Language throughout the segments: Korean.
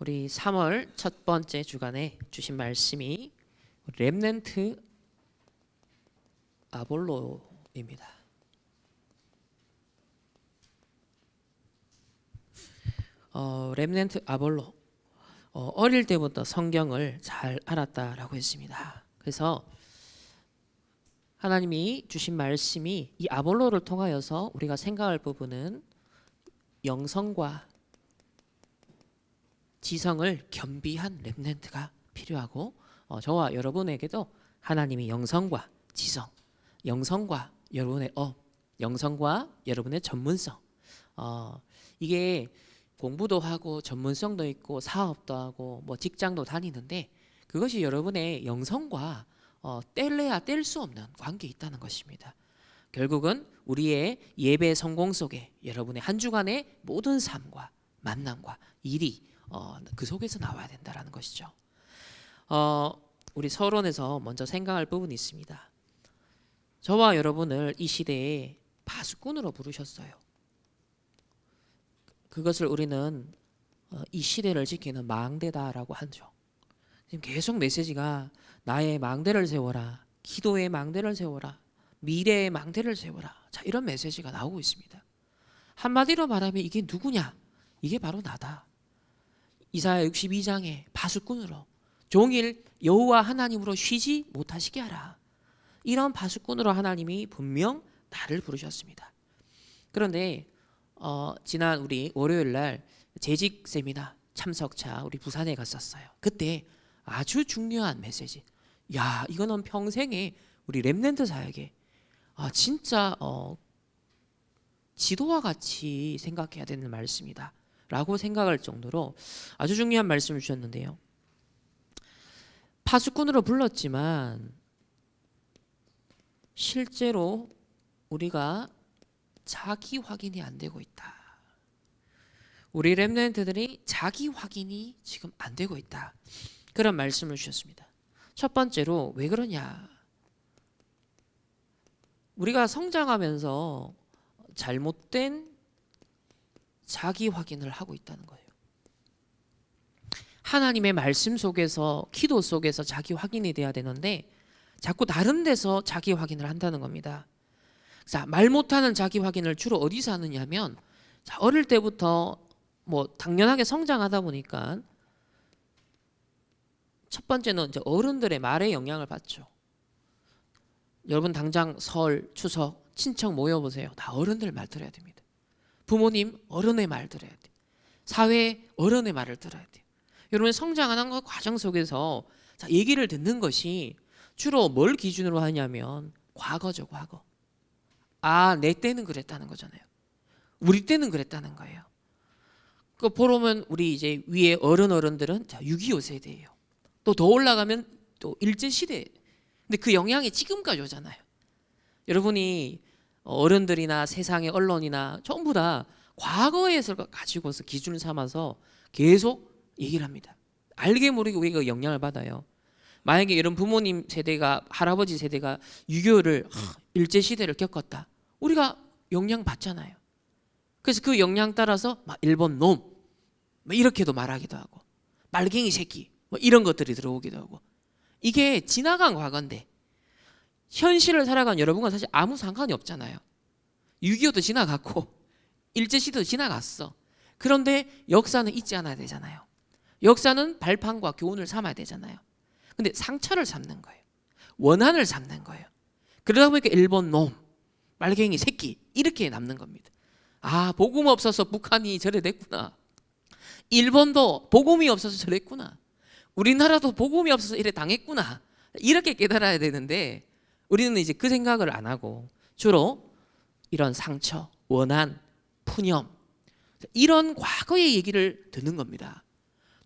우리 3월 첫 번째 주간에 주신 말씀이 렘넌트 아볼로입니다. 렘넌트 아볼로. 어릴 때부터 성경을 잘 알았다라고 했습니다. 그래서 하나님이 주신 말씀이 이 아볼로를 통하여서 우리가 생각할 부분은 영성과 지성을 겸비한 렘넌트가 필요하고, 저와 여러분에게도 하나님이 영성과 지성, 영성과 여러분의 영성과 여러분의 전문성, 이게 공부도 하고 전문성도 있고 사업도 하고 뭐 직장도 다니는데, 그것이 여러분의 영성과 뗄래야 뗄 수 없는 관계에 있다는 것입니다. 결국은 우리의 예배 성공 속에 여러분의 한 주간의 모든 삶과 만남과 일이 그 속에서 나와야 된다라는 것이죠. 우리 서론에서 먼저 생각할 부분이 있습니다. 저와 여러분을 이 시대에 파수꾼으로 부르셨어요. 그것을 우리는 이 시대를 지키는 망대다라고 하죠. 지금 계속 메시지가 나의 망대를 세워라, 기도의 망대를 세워라, 미래의 망대를 세워라, 자, 이런 메시지가 나오고 있습니다. 한마디로 말하면 이게 누구냐? 이게 바로 나다. 이사야 62장에 파수꾼으로 종일 여호와 하나님으로 쉬지 못하시게 하라, 이런 파수꾼으로 하나님이 분명 나를 부르셨습니다. 그런데 지난 우리 월요일 날 재직 세미나 참석차 우리 부산에 갔었어요. 그때 아주 중요한 메시지, 야, 이거는 평생에 우리 렘넌트 사역에 진짜 지도와 같이 생각해야 되는 말씀이다 라고 생각할 정도로 아주 중요한 말씀을 주셨는데요. 파수꾼으로 불렀지만 실제로 우리가 자기 확인이 안 되고 있다. 우리 렘넌트들이 자기 확인이 지금 안 되고 있다, 그런 말씀을 주셨습니다. 첫 번째로 왜 그러냐? 우리가 성장하면서 잘못된 자기 확인을 하고 있다는 거예요. 하나님의 말씀 속에서, 기도 속에서 자기 확인이 돼야 되는데 자꾸 다른 데서 자기 확인을 한다는 겁니다. 자, 말 못하는 자기 확인을 주로 어디서 하느냐면, 자, 어릴 때부터 뭐 당연하게 성장하다 보니까 첫 번째는 이제 어른들의 말에 영향을 받죠. 여러분 당장 설, 추석, 친척 모여보세요. 다 어른들 말 들어야 됩니다. 부모님, 어른의 말 들어야 돼요. 사회, 어른의 말을 들어야 돼요. 여러분 성장하는 그 과정 속에서 자, 얘기를 듣는 것이 주로 뭘 기준으로 하냐면 과거죠, 과거. 내 때는 그랬다는 거잖아요. 우리 때는 그랬다는 거예요. 그 보러면 우리 이제 위에 어른들은 자, 6.25 세대예요. 또 더 올라가면 또 일제시대. 근데 그 영향이 지금까지 오잖아요. 여러분이 어른들이나 세상의 언론이나 전부 다 과거에서 가지고서 기준을 삼아서 계속 얘기를 합니다. 알게 모르게 우리가 영향을 받아요. 만약에 이런 부모님 세대가, 할아버지 세대가 6.25를 일제시대를 겪었다, 우리가 영향 받잖아요. 그래서 그 영향 따라서 막 일본 놈 이렇게도 말하기도 하고, 말갱이 새끼 이런 것들이 들어오기도 하고, 이게 지나간 과거인데 현실을 살아간 여러분과 사실 아무 상관이 없잖아요. 6.25도 지나갔고 일제시대도 지나갔어. 그런데 역사는 잊지 않아야 되잖아요. 역사는 발판과 교훈을 삼아야 되잖아요. 근데 상처를 삼는 거예요. 원한을 삼는 거예요. 그러다 보니까 일본 놈, 말갱이 새끼 이렇게 남는 겁니다. 복음 없어서 북한이 저래 됐구나. 일본도 복음이 없어서 저랬구나. 우리나라도 복음이 없어서 이래 당했구나. 이렇게 깨달아야 되는데 우리는 이제 그 생각을 안 하고 주로 이런 상처, 원한, 푸념 이런 과거의 얘기를 듣는 겁니다.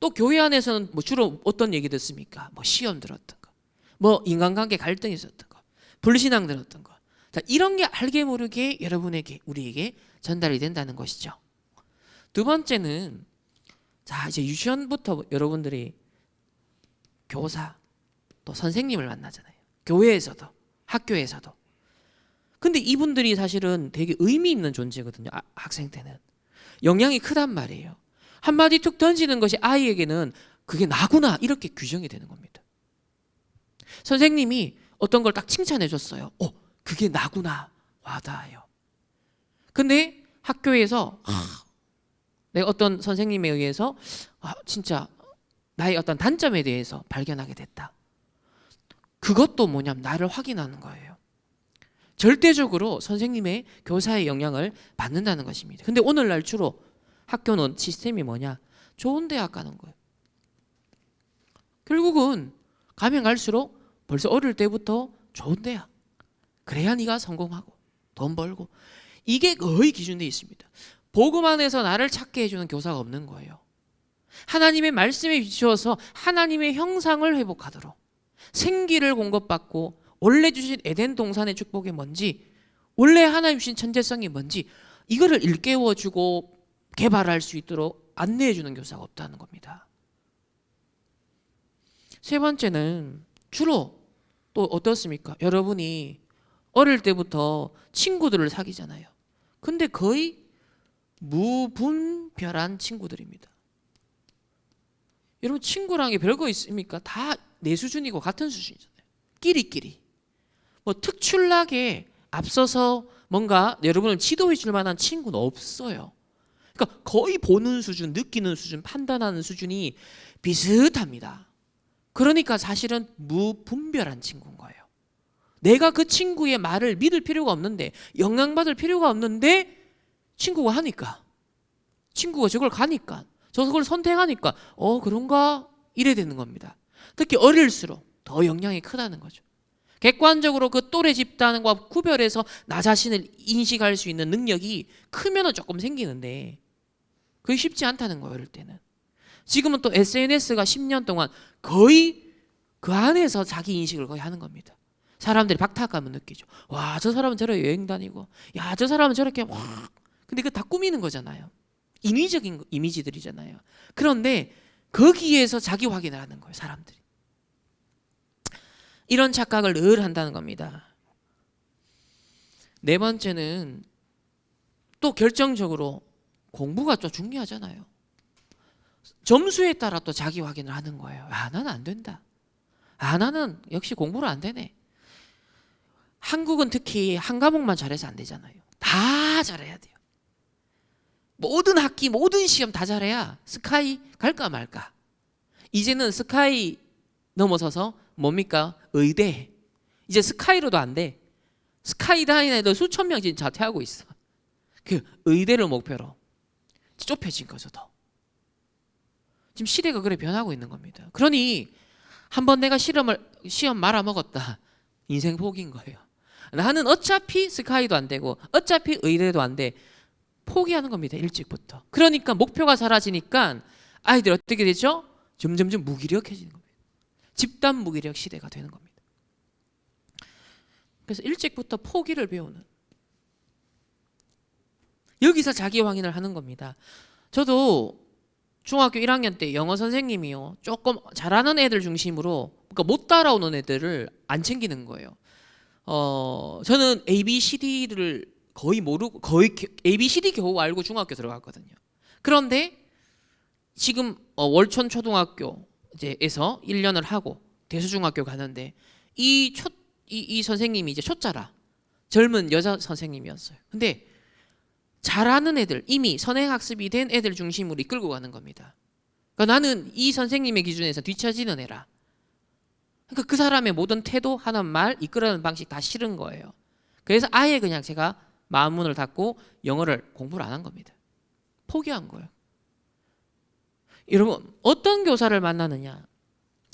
또 교회 안에서는 뭐 주로 어떤 얘기 듣습니까? 뭐 시험 들었던 거, 뭐 인간관계 갈등이 있었던 거, 불신앙 들었던 거. 자, 이런 게 알게 모르게 여러분에게, 우리에게 전달이 된다는 것이죠. 두 번째는, 자, 이제 유치원부터 여러분들이 교사 또 선생님을 만나잖아요. 교회에서도 학교에서도. 근데 이분들이 사실은 되게 의미 있는 존재거든요. 학생 때는 영향이 크단 말이에요. 한마디 툭 던지는 것이 아이에게는 그게 나구나 이렇게 규정이 되는 겁니다. 선생님이 어떤 걸 딱 칭찬해 줬어요. 그게 나구나 와닿아요. 근데 학교에서 내가 어떤 선생님에 의해서 진짜 나의 어떤 단점에 대해서 발견하게 됐다. 그것도 뭐냐면 나를 확인하는 거예요. 절대적으로 선생님의 교사의 영향을 받는다는 것입니다. 근데 오늘날 주로 학교는 시스템이 뭐냐? 좋은 대학 가는 거예요. 결국은 가면 갈수록 벌써 어릴 때부터 좋은 대학, 그래야 네가 성공하고 돈 벌고, 이게 거의 기준되어 있습니다. 복음 안에서 나를 찾게 해주는 교사가 없는 거예요. 하나님의 말씀에 비추어서 하나님의 형상을 회복하도록 생기를 공급받고 원래 주신 에덴 동산의 축복이 뭔지, 원래 하나님 주신 천재성이 뭔지 이거를 일깨워주고 개발할 수 있도록 안내해주는 교사가 없다는 겁니다. 세 번째는 주로 또 어떻습니까? 여러분이 어릴 때부터 친구들을 사귀잖아요. 근데 거의 무분별한 친구들입니다. 여러분 친구라는 게 별거 있습니까? 다 내 수준이고 같은 수준이잖아요. 끼리끼리. 뭐 특출나게 앞서서 뭔가 여러분을 지도해 줄 만한 친구는 없어요. 그러니까 거의 보는 수준, 느끼는 수준, 판단하는 수준이 비슷합니다. 그러니까 사실은 무분별한 친구인 거예요. 내가 그 친구의 말을 믿을 필요가 없는데, 영향받을 필요가 없는데 친구가 하니까, 친구가 저걸 가니까, 저걸 선택하니까 그런가 이래 되는 겁니다. 특히 어릴수록 더 영향이 크다는 거죠. 객관적으로 그 또래 집단과 구별해서 나 자신을 인식할 수 있는 능력이 크면은 조금 생기는데 그게 쉽지 않다는 거예요. 어릴 때는. 지금은 또 SNS가 10년 동안 거의 그 안에서 자기 인식을 거의 하는 겁니다. 사람들이 박탈감을 느끼죠. 와, 저 사람은 저렇게 여행 다니고, 야, 저 사람은 저렇게 와. 근데 그거 다 꾸미는 거잖아요. 인위적인 이미지들이잖아요. 그런데 거기에서 자기 확인을 하는 거예요. 사람들이. 이런 착각을 늘 한다는 겁니다. 네 번째는 또 결정적으로 공부가 좀 중요하잖아요. 점수에 따라 또 자기 확인을 하는 거예요. 나는 안 된다. 나는 역시 공부를 안 되네. 한국은 특히 한 과목만 잘해서 안 되잖아요. 다 잘해야 돼요. 모든 학기, 모든 시험 다 잘해야 스카이 갈까 말까. 이제는 스카이 넘어서서 뭡니까? 의대. 이제 스카이로도 안 돼. 스카이다인 애들 수천 명 지금 자퇴하고 있어. 그 의대를 목표로 좁혀진 거죠. 더. 지금 시대가 그래 변하고 있는 겁니다. 그러니 한번 내가 시험 말아먹었다. 인생 포기인 거예요. 나는 어차피 스카이도 안 되고 어차피 의대도 안 돼. 포기하는 겁니다. 일찍부터. 그러니까 목표가 사라지니까 아이들 어떻게 되죠? 점점점 무기력해지는 겁니다. 집단 무기력 시대가 되는 겁니다. 그래서 일찍부터 포기를 배우는, 여기서 자기 확인을 하는 겁니다. 저도 중학교 1학년 때 영어 선생님이요, 조금 잘하는 애들 중심으로, 그러니까 못 따라오는 애들을 안 챙기는 거예요. 저는 ABCD를 거의 모르고, 거의 ABCD 겨우 알고 중학교 들어갔거든요. 그런데 지금 월촌 초등학교에서 1년을 하고 대수중학교 가는데 이 선생님이 이제 초짜라 젊은 여자 선생님이었어요. 근데 잘하는 애들, 이미 선행학습이 된 애들 중심으로 이끌고 가는 겁니다. 그러니까 나는 이 선생님의 기준에서 뒤처지는 애라. 그러니까 그 사람의 모든 태도, 하는 말, 이끌어가는 방식 다 싫은 거예요. 그래서 아예 그냥 제가 마음문을 닫고 영어를 공부를 안 한 겁니다. 포기한 거예요. 여러분, 어떤 교사를 만나느냐,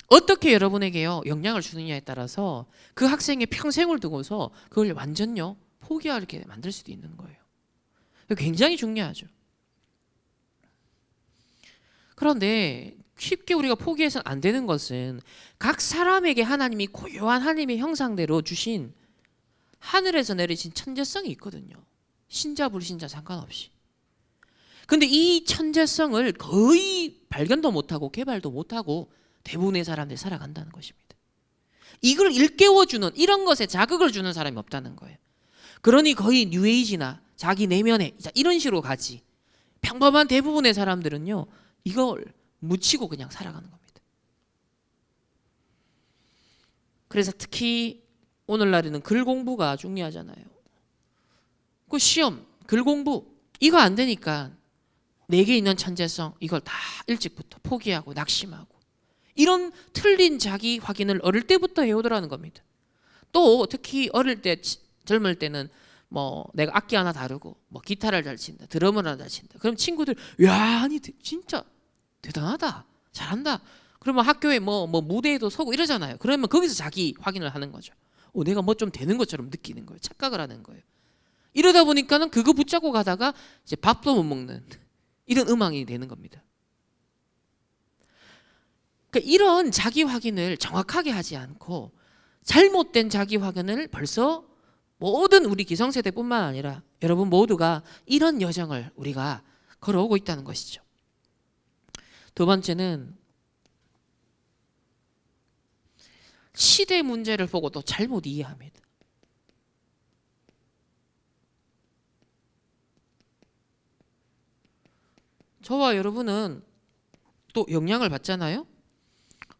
어떻게 여러분에게요 영향을 주느냐에 따라서 그 학생의 평생을 두고서 그걸 완전요 포기하게 만들 수도 있는 거예요. 굉장히 중요하죠. 그런데 쉽게 우리가 포기해서는 안 되는 것은 각 사람에게 하나님이 고유한 하나님의 형상대로 주신 하늘에서 내리신 천재성이 있거든요. 신자 불신자 상관없이. 근데 이 천재성을 거의 발견도 못하고 개발도 못하고 대부분의 사람들이 살아간다는 것입니다. 이걸 일깨워주는, 이런 것에 자극을 주는 사람이 없다는 거예요. 그러니 거의 뉴에이지나 자기 내면에 이런 식으로 가지. 평범한 대부분의 사람들은요 이걸 묻히고 그냥 살아가는 겁니다. 그래서 특히 오늘날에는 글 공부가 중요하잖아요. 그 시험, 글 공부 이거 안 되니까 내게 있는 천재성 이걸 다 일찍부터 포기하고 낙심하고 이런 틀린 자기 확인을 어릴 때부터 해오더라는 겁니다. 또 특히 어릴 때 젊을 때는 뭐 내가 악기 하나 다루고 뭐 기타를 잘 친다, 드럼을 하나 잘 친다. 그럼 친구들 야, 아니 진짜 대단하다, 잘한다. 그러면 학교에 뭐 무대에도 서고 이러잖아요. 그러면 거기서 자기 확인을 하는 거죠. 내가 뭐 좀 되는 것처럼 느끼는 거예요. 착각을 하는 거예요. 이러다 보니까는 그거 붙잡고 가다가 이제 밥도 못 먹는 이런 음악이 되는 겁니다. 그러니까 이런 자기 확인을 정확하게 하지 않고 잘못된 자기 확인을 벌써 모든 우리 기성세대뿐만 아니라 여러분 모두가 이런 여정을 우리가 걸어오고 있다는 것이죠. 두 번째는 시대 문제를 보고 또 잘못 이해합니다. 저와 여러분은 또 영향을 받잖아요.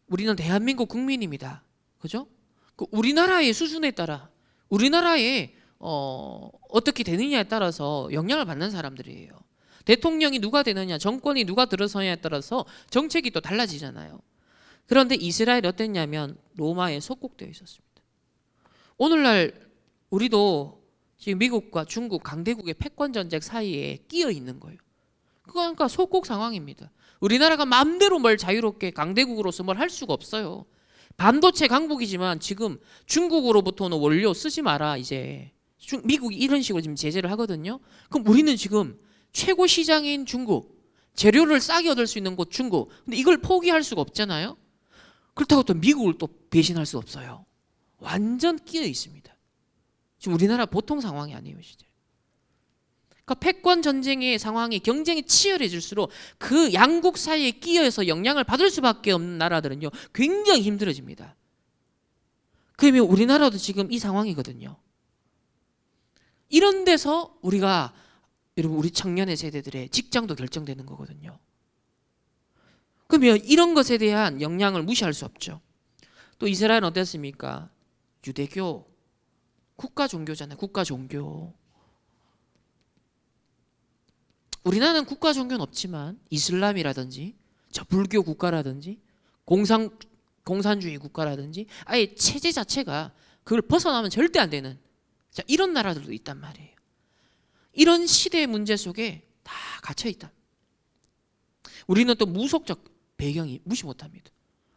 우리는 대한민국 국민입니다. 그죠? 그 우리나라의 수준에 따라 우리나라에 어떻게 되느냐에 따라서 영향을 받는 사람들이에요. 대통령이 누가 되느냐, 정권이 누가 들어서냐에 따라서 정책이 또 달라지잖아요. 그런데 이스라엘이 어땠냐면 로마에 속국되어 있었습니다. 오늘날 우리도 지금 미국과 중국 강대국의 패권 전쟁 사이에 끼어 있는 거예요. 그러니까 속국 상황입니다. 우리나라가 마음대로 뭘 자유롭게 강대국으로서 뭘 할 수가 없어요. 반도체 강국이지만 지금 중국으로부터는 원료 쓰지 마라 이제 미국이 이런 식으로 지금 제재를 하거든요. 그럼 우리는 지금 최고 시장인 중국, 재료를 싸게 얻을 수 있는 곳 중국, 근데 이걸 포기할 수가 없잖아요. 그렇다고 또 미국을 또 배신할 수 없어요. 완전 끼어 있습니다. 지금 우리나라 보통 상황이 아니에요, 진짜. 그러니까 패권 전쟁의 상황이 경쟁이 치열해질수록 그 양국 사이에 끼어서 영향을 받을 수밖에 없는 나라들은요 굉장히 힘들어집니다. 그러면 우리나라도 지금 이 상황이거든요. 이런 데서 우리가 여러분 우리 청년의 세대들의 직장도 결정되는 거거든요. 그러면 이런 것에 대한 영향을 무시할 수 없죠. 또 이스라엘은 어땠습니까? 유대교 국가 종교잖아요. 국가 종교. 우리나라는 국가 종교는 없지만 이슬람이라든지 저 불교 국가라든지 공산주의 국가라든지 아예 체제 자체가 그걸 벗어나면 절대 안 되는 자, 이런 나라들도 있단 말이에요. 이런 시대의 문제 속에 다 갇혀 있다. 우리는 또 무속적 배경이 무시 못합니다.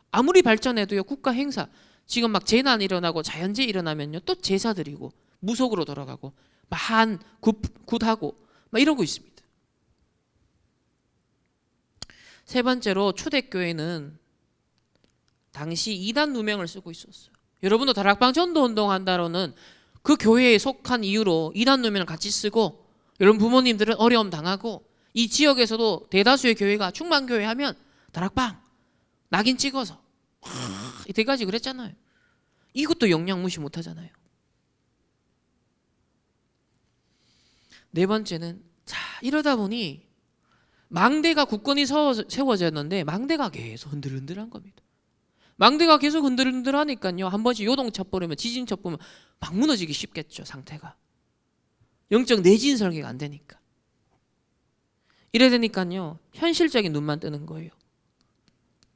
아무리 발전해도요 국가 행사 지금 막 재난 일어나고 자연재해 일어나면요 또 제사 드리고 무속으로 돌아가고 만 굿하고 막 이러고 있습니다. 세 번째로 초대교회는 당시 이단 누명을 쓰고 있었어요. 여러분도 다락방 전도 운동한다로는 그 교회에 속한 이유로 이단 누명을 같이 쓰고 여러분 부모님들은 어려움 당하고 이 지역에서도 대다수의 교회가 충만교회 하면 다락방 낙인 찍어서 이때까지 그랬잖아요. 이것도 영향 무시 못하잖아요. 네 번째는 자 이러다 보니 망대가 굳건히 세워졌는데 망대가 계속 흔들흔들한 겁니다. 망대가 계속 흔들흔들하니까요 한 번씩 요동 쳐버리면 지진 쳐보면 막 무너지기 쉽겠죠. 상태가 영적 내진 설계가 안 되니까 이래 되니까요 현실적인 눈만 뜨는 거예요.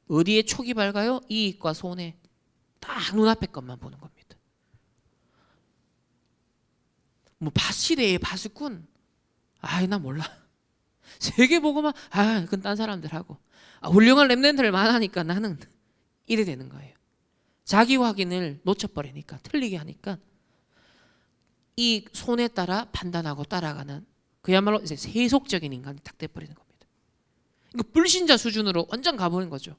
어디에 촉이 밝아요? 이익과 손해 딱 눈앞에 것만 보는 겁니다. 뭐 밭시대의 바수꾼 나 몰라. 세계보고만 그건 딴 사람들 하고 훌륭한 랩런트를 만나니까 나는 이래 되는 거예요. 자기 확인을 놓쳐버리니까 틀리게 하니까 이 손에 따라 판단하고 따라가는 그야말로 이제 세속적인 인간이 딱 돼버리는 겁니다. 이거 불신자 수준으로 완전 가버린 거죠.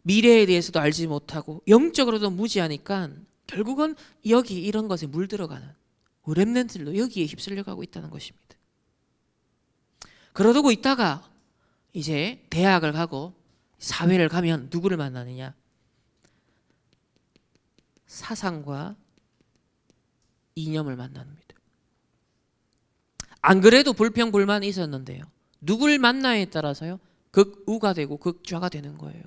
미래에 대해서도 알지 못하고 영적으로도 무지하니까 결국은 여기 이런 것에 물들어가는 렘넌트들도 여기에 휩쓸려가고 있다는 것입니다. 그러고 있다가 이제 대학을 가고 사회를 가면 누구를 만나느냐? 사상과 이념을 만납니다. 안 그래도 불평 불만이 있었는데요. 누굴 만나에 따라서요. 극우가 되고 극좌가 되는 거예요.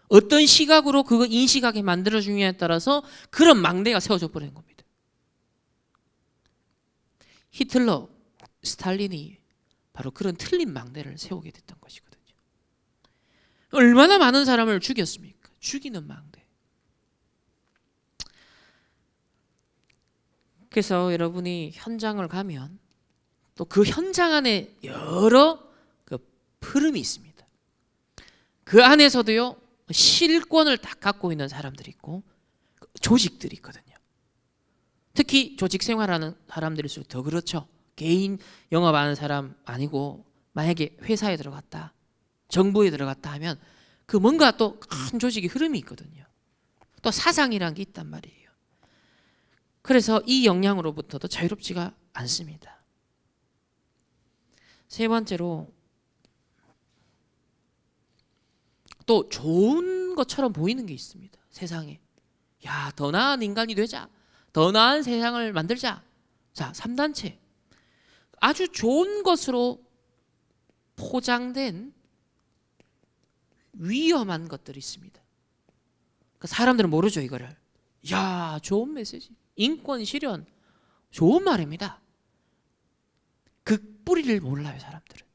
어떤 시각으로 그거 인식하게 만들어주냐에 따라서 그런 망대가 세워져 버리는 겁니다. 히틀러, 스탈린이 바로 그런 틀린 망대를 세우게 됐던 것이거든요. 얼마나 많은 사람을 죽였습니까? 죽이는 망대. 그래서 여러분이 현장을 가면 또 그 현장 안에 여러 그 흐름이 있습니다. 그 안에서도요 실권을 딱 갖고 있는 사람들이 있고 조직들이 있거든요. 특히 조직 생활하는 사람들일수록 더 그렇죠. 개인 영업하는 사람 아니고 만약에 회사에 들어갔다, 정부에 들어갔다 하면 그 뭔가 또 큰 조직의 흐름이 있거든요. 또 사상이란 게 있단 말이에요. 그래서 이 영향으로부터도 자유롭지가 않습니다. 세 번째로 또 좋은 것처럼 보이는 게 있습니다. 세상에. 야, 더 나은 인간이 되자. 더 나은 세상을 만들자. 자, 3단체. 아주 좋은 것으로 포장된 위험한 것들이 있습니다. 사람들은 모르죠, 이거를. 야, 좋은 메시지. 인권 실현. 좋은 말입니다. 그 뿌리를 몰라요, 사람들은.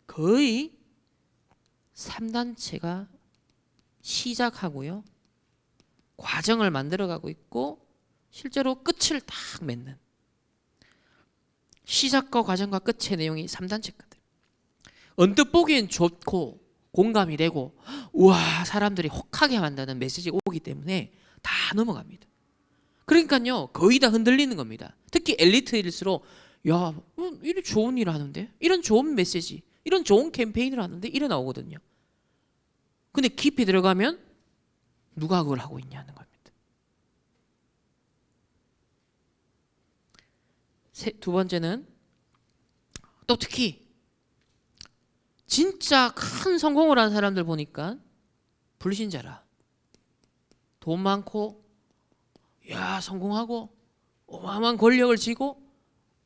거의 3단체가 시작하고요. 과정을 만들어가고 있고 실제로 끝을 딱 맺는 시작과 과정과 끝의 내용이 3단체거든. 언뜻 보기엔 좋고 공감이 되고 우와 사람들이 혹하게 만드는 메시지가 오기 때문에 다 넘어갑니다. 그러니까요 거의 다 흔들리는 겁니다. 특히 엘리트일수록 야 이런 좋은 일 하는데 이런 좋은 메시지 이런 좋은 캠페인을 하는데 이래 나오거든요. 근데 깊이 들어가면 누가 그걸 하고 있냐는 겁니다. 두 번째는 또 특히 진짜 큰 성공을 한 사람들 보니까 불신자라. 돈 많고 야 성공하고 어마어마한 권력을 쥐고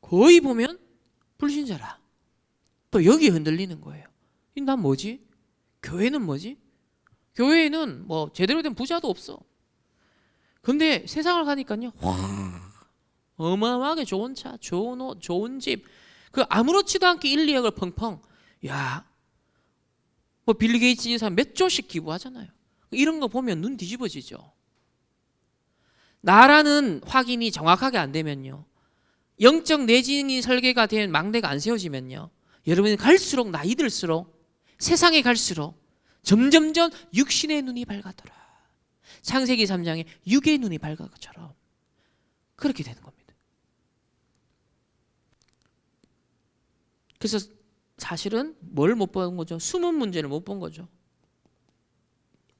거의 보면 불신자라. 또 여기에 흔들리는 거예요. 난 뭐지? 교회는 뭐지? 교회에는 뭐 제대로 된 부자도 없어. 근데 세상을 가니까요. 어마어마하게 좋은 차, 좋은 옷, 좋은 집. 그 아무렇지도 않게 1, 2억을 펑펑. 야, 뭐 빌리 게이츠 이 사람 몇 조씩 기부하잖아요. 이런 거 보면 눈 뒤집어지죠. 나라는 확인이 정확하게 안 되면요. 영적 내진이 설계가 된 망대가 안 세워지면요. 여러분이 갈수록 나이 들수록 세상에 갈수록 점점점 육신의 눈이 밝아더라. 창세기 3장에 육의 눈이 밝은 것처럼 그렇게 되는 겁니다. 그래서 사실은 뭘 못 본 거죠? 숨은 문제를 못 본 거죠.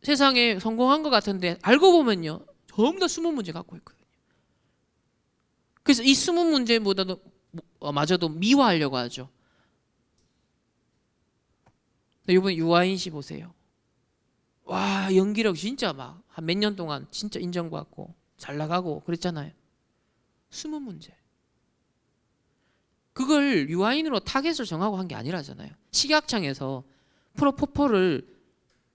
세상에 성공한 것 같은데 알고 보면요. 전부 다 숨은 문제 갖고 있거든요. 그래서 이 숨은 문제보다도 마저도 미화하려고 하죠. 이번 유아인 씨 보세요. 와 연기력 진짜 막 한 몇 년 동안 진짜 인정받고 잘 나가고 그랬잖아요. 숨은 문제. 그걸 유아인으로 타겟을 정하고 한 게 아니라잖아요. 식약청에서 프로포폴을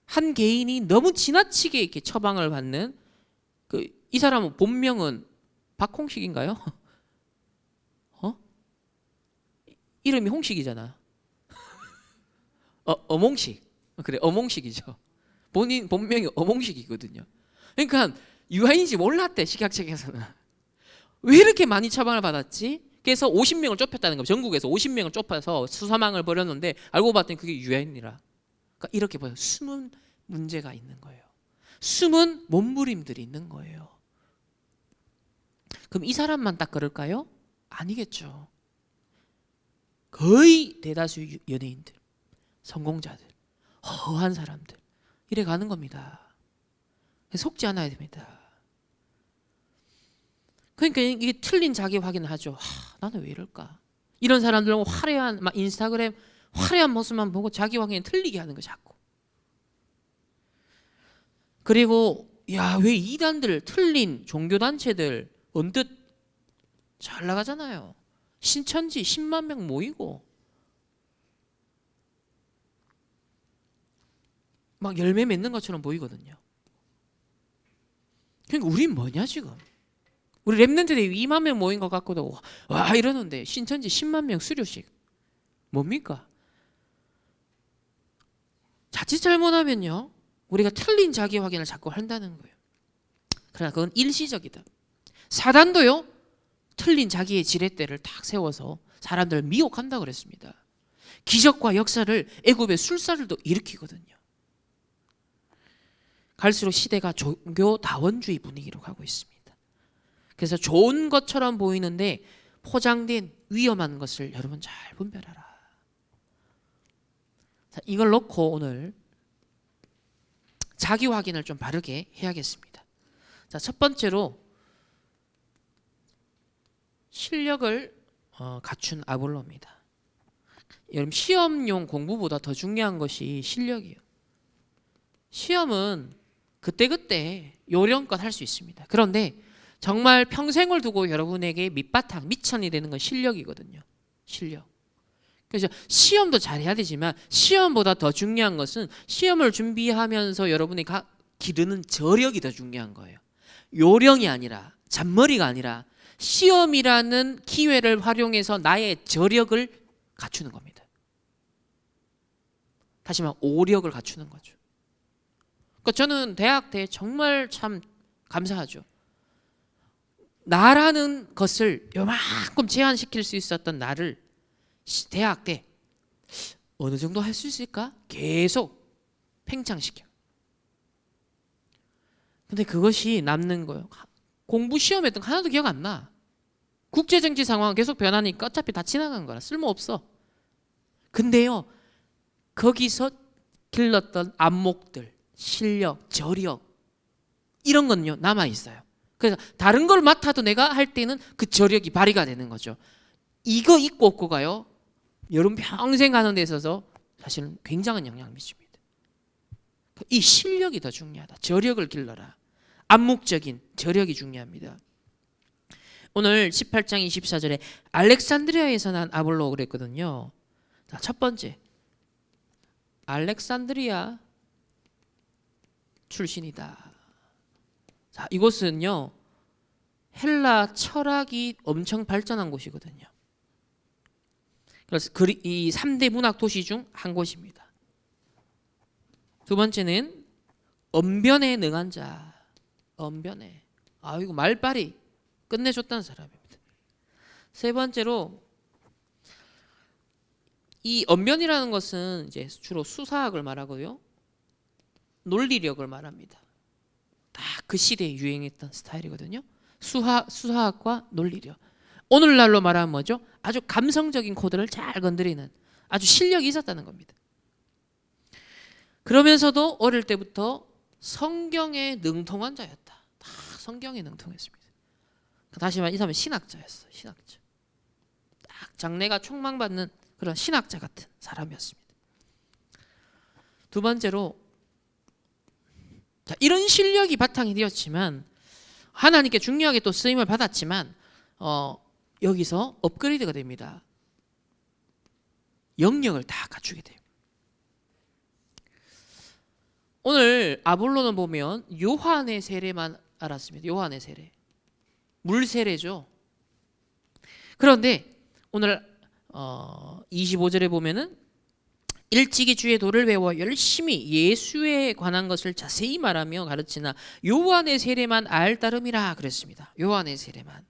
한 개인이 너무 지나치게 이렇게 처방을 받는 이 사람은 본명은 박홍식인가요? 이름이 홍식이잖아. 어몽식. 그래 어몽식이죠. 본인 본명이 어몽식이거든요. 그러니까 유아인인지 몰랐대 식약청에서는. 왜 이렇게 많이 처방을 받았지? 그래서 50명을 좁혔다는 겁니다. 전국에서 50명을 좁혀서 수사망을 벌였는데 알고 봤더니 그게 유아인이라. 그러니까 이렇게 보여 숨은 문제가 있는 거예요. 숨은 몸부림들이 있는 거예요. 그럼 이 사람만 딱 그럴까요? 아니겠죠. 거의 대다수 연예인들, 성공자들, 허한 사람들 이래 가는 겁니다. 속지 않아야 됩니다. 그러니까 이게 틀린 자기 확인을 하죠. 나는 왜 이럴까? 이런 사람들은 화려한 막 인스타그램 화려한 모습만 보고 자기 확인을 틀리게 하는 거 자꾸. 그리고 야, 왜 이단들 틀린 종교단체들 언뜻 잘 나가잖아요. 신천지 10만 명 모이고 막 열매 맺는 것처럼 보이거든요. 그러니까 우린 뭐냐 지금? 우리 랩런트들이 2만 명 모인 것 같고도 와 이러는데 신천지 10만 명 수료식 뭡니까? 자칫 잘못하면요 우리가 틀린 자기 확인을 자꾸 한다는 거예요. 그러나 그건 일시적이다. 사단도요 틀린 자기의 지렛대를 딱 세워서 사람들을 미혹한다 그랬습니다. 기적과 역사를 애굽의 술사들도 일으키거든요. 갈수록 시대가 종교다원주의 분위기로 가고 있습니다. 그래서 좋은 것처럼 보이는데 포장된 위험한 것을 여러분 잘 분별하라. 자, 이걸 놓고 오늘 자기 확인을 좀 바르게 해야겠습니다. 자, 첫 번째로 실력을 갖춘 아볼로입니다. 여러분 시험용 공부보다 더 중요한 것이 실력이에요. 시험은 그때그때 요령껏 할 수 있습니다. 그런데 정말 평생을 두고 여러분에게 밑바탕, 밑천이 되는 건 실력이거든요. 실력. 그래서 시험도 잘해야 되지만 시험보다 더 중요한 것은 시험을 준비하면서 여러분이 기르는 저력이 더 중요한 거예요. 요령이 아니라 잔머리가 아니라 시험이라는 기회를 활용해서 나의 저력을 갖추는 겁니다. 다시 말하면 오력을 갖추는 거죠. 그러니까 저는 대학 때 정말 참 감사하죠. 나라는 것을 요만큼 제한시킬 수 있었던 나를 대학 때 어느 정도 할 수 있을까? 계속 팽창시켜. 근데 그것이 남는 거예요. 공부 시험했던 거 하나도 기억 안 나. 국제정치 상황은 계속 변하니까 어차피 다 지나간 거라 쓸모없어. 근데요 거기서 길렀던 안목들, 실력, 저력 이런 건요 남아있어요. 그래서 다른 걸 맡아도 내가 할 때는 그 저력이 발휘가 되는 거죠. 이거 있고 없고가요 여러분 평생 가는 데 있어서 사실은 굉장한 영향을 미칩니다. 이 실력이 더 중요하다. 저력을 길러라. 암묵적인 저력이 중요합니다. 오늘 18장 24절에 알렉산드리아에서 난 아볼로 그랬거든요. 자, 첫 번째 알렉산드리아 출신이다. 자, 이곳은요 헬라 철학이 엄청 발전한 곳이거든요. 그래서 이 3대 문학 도시 중 한 곳입니다. 두 번째는 언변에 능한 자. 언변에. 이거 말빨이 끝내줬다는 사람입니다. 세 번째로 이 언변이라는 것은 이제 주로 수사학을 말하고요. 논리력을 말합니다. 다 그 시대에 유행했던 스타일이거든요. 수사학과 논리력. 오늘날로 말하면 뭐죠? 아주 감성적인 코드를 잘 건드리는 아주 실력이 있었다는 겁니다. 그러면서도 어릴 때부터 성경에 능통한 자였다. 다 성경에 능통했습니다. 다시 말해 이 사람은 신학자였어요. 신학자. 딱 장래가 촉망받는 그런 신학자 같은 사람이었습니다. 두 번째로 자, 이런 실력이 바탕이 되었지만 하나님께 중요하게 또 쓰임을 받았지만 여기서 업그레이드가 됩니다. 영역을 다 갖추게 돼요. 오늘 아볼로는 보면 요한의 세례만 알았습니다. 요한의 세례. 물 세례죠. 그런데 오늘 25절에 보면은 일찍이 주의 도를 배워 열심히 예수에 관한 것을 자세히 말하며 가르치나 요한의 세례만 알 따름이라 그랬습니다. 요한의 세례만.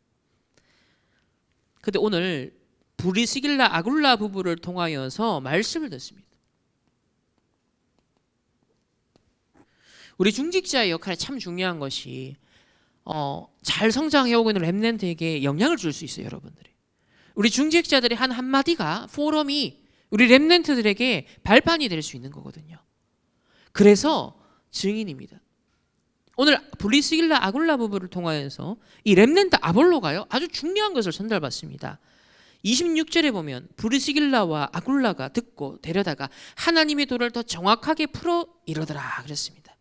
근데 오늘 브리스길라 아굴라 부부를 통하여서 말씀을 듣습니다. 우리 중직자의 역할이 참 중요한 것이 잘 성장해오고 있는 렘넌트에게 영향을 줄 수 있어요. 여러분들이. 우리 중직자들의 한 한마디가 포럼이 우리 렘넌트들에게 발판이 될 수 있는 거거든요. 그래서 증인입니다. 오늘 브리스길라 아굴라 부부를 통하여서 이 렘넌트 아볼로가요 아주 중요한 것을 전달받습니다. 26절에 보면 브리스길라와 아굴라가 듣고 데려다가 하나님의 도를 더 정확하게 풀어 이러더라 그랬습니다.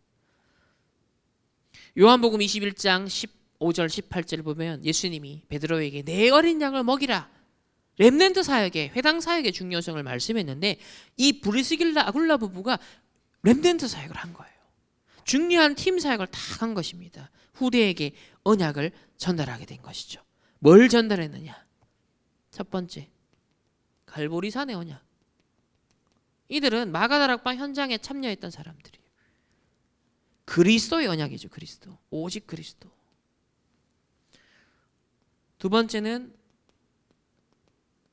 요한복음 21장 15절 18절을 보면 예수님이 베드로에게 내 어린 양을 먹이라 렘넌트 사역의 회당 사역의 중요성을 말씀했는데 이 브리스길라 아굴라 부부가 렘넌트 사역을 한 거예요. 중요한 팀 사역을 다 한 것입니다. 후대에게 언약을 전달하게 된 것이죠. 뭘 전달했느냐? 첫 번째, 갈보리산의 언약. 이들은 마가다락방 현장에 참여했던 사람들이에요. 그리스도의 언약이죠. 그리스도. 오직 그리스도. 두 번째는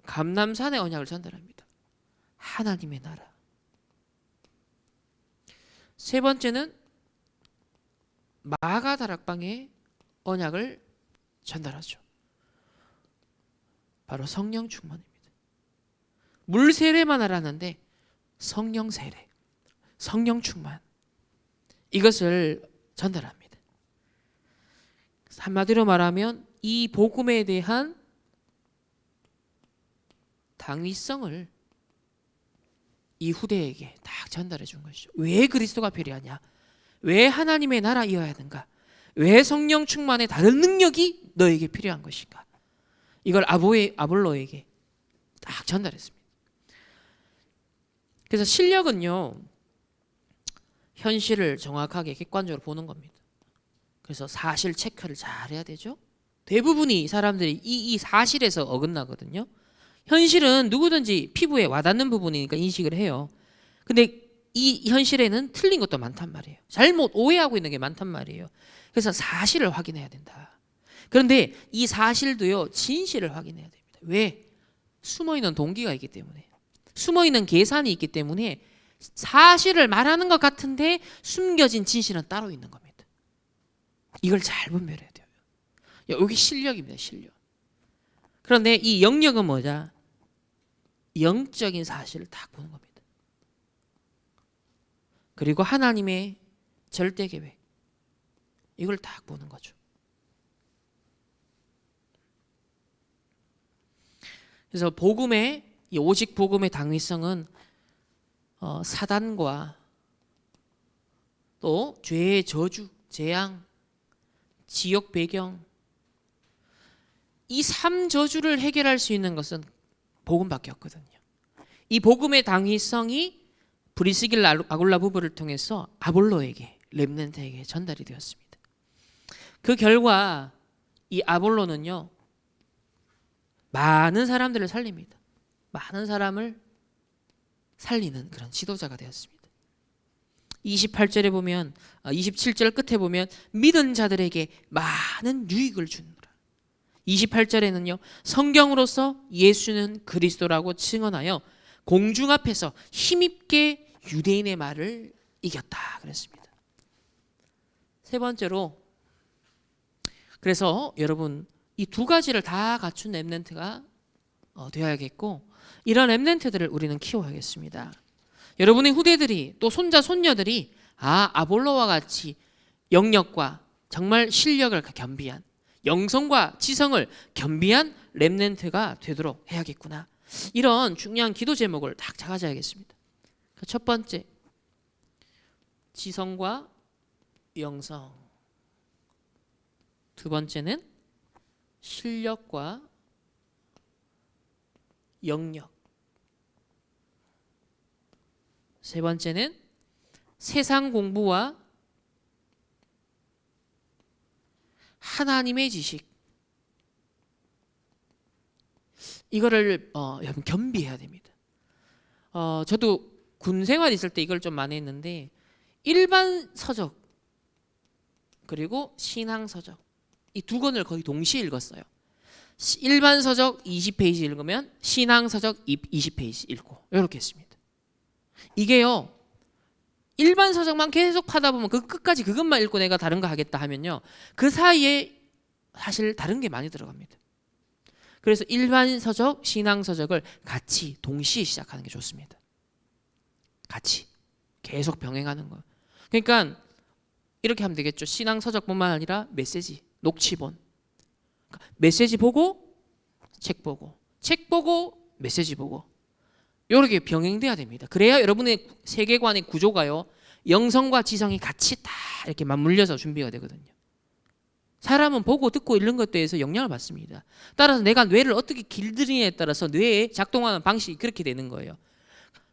감람산의 언약을 전달합니다. 하나님의 나라. 세 번째는 마가다락방의 언약을 전달하죠. 바로 성령 충만입니다. 물 세례만 하라는데 성령 세례, 성령 충만, 이것을 전달합니다. 한마디로 말하면 이 복음에 대한 당위성을 이 후대에게 딱 전달해 준 것이죠. 왜 그리스도가 필요하냐? 왜 하나님의 나라이어야 하는가? 왜 성령 충만의 다른 능력이 너에게 필요한 것인가? 이걸 아볼로에게 딱 전달했습니다. 그래서 실력은요, 현실을 정확하게 객관적으로 보는 겁니다. 그래서 사실 체크를 잘 해야 되죠. 대부분이 사람들이 이 사실에서 어긋나거든요. 현실은 누구든지 피부에 와닿는 부분이니까 인식을 해요. 근데 이 현실에는 틀린 것도 많단 말이에요. 잘못 오해하고 있는 게 많단 말이에요. 그래서 사실을 확인해야 된다. 그런데 이 사실도요, 진실을 확인해야 됩니다. 왜? 숨어있는 동기가 있기 때문에, 숨어있는 계산이 있기 때문에 사실을 말하는 것 같은데 숨겨진 진실은 따로 있는 겁니다. 이걸 잘 분별해야 돼요. 여기 실력입니다. 실력. 그런데 이 영역은 뭐냐? 영적인 사실을 딱 보는 겁니다. 그리고 하나님의 절대 계획, 이걸 딱 보는 거죠. 그래서 복음의, 이 오직 복음의 당위성은 사단과 또 죄의 저주, 재앙, 지옥 배경, 이 3저주를 해결할 수 있는 것은 복음밖에 없거든요. 이 복음의 당위성이 브리스길라 아굴라 부부를 통해서 아볼로에게, 렘넌트에게 전달이 되었습니다. 그 결과 이 아볼로는요, 많은 사람들을 살립니다. 많은 사람을 살리는 그런 지도자가 되었습니다. 28절에 보면, 27절 끝에 보면 믿은 자들에게 많은 유익을 주느라. 28절에는요, 성경으로서 예수는 그리스도라고 증언하여 공중 앞에서 힘있게 유대인의 말을 이겼다 그랬습니다. 세 번째로, 그래서 여러분 이 두 가지를 다 갖춘 렘넌트가 되어야겠고, 이런 렘넌트들을 우리는 키워야겠습니다. 여러분의 후대들이, 또 손자 손녀들이 아볼로와 같이 영역과 정말 실력을 겸비한, 영성과 지성을 겸비한 렘넌트가 되도록 해야겠구나. 이런 중요한 기도 제목을 딱 잡아줘야겠습니다. 첫 번째, 지성과 영성. 두 번째는 실력과 영역. 세 번째는 세상 공부와 하나님의 지식. 이거를 여러분 겸비해야 됩니다. 저도 군 생활 있을 때 이걸 좀 많이 했는데, 일반 서적 그리고 신앙 서적, 이 두 권을 거의 동시에 읽었어요. 일반 서적 20페이지 읽으면 신앙 서적 20페이지 읽고, 이렇게 했습니다. 이게요, 일반 서적만 계속 파다 보면 그 끝까지 그것만 읽고 내가 다른 거 하겠다 하면요, 그 사이에 사실 다른 게 많이 들어갑니다. 그래서 일반 서적, 신앙 서적을 같이 동시에 시작하는 게 좋습니다. 같이 계속 병행하는 거. 그러니까 이렇게 하면 되겠죠. 신앙 서적뿐만 아니라 메시지, 녹취본. 메시지 보고 책 보고, 책 보고 메시지 보고, 이렇게 병행돼야 됩니다. 그래야 여러분의 세계관의 구조가요, 영성과 지성이 같이 다 이렇게 맞물려서 준비가 되거든요. 사람은 보고 듣고 읽는 것에 대해서 영향을 받습니다. 따라서 내가 뇌를 어떻게 길들이냐에 따라서 뇌의 작동하는 방식이 그렇게 되는 거예요.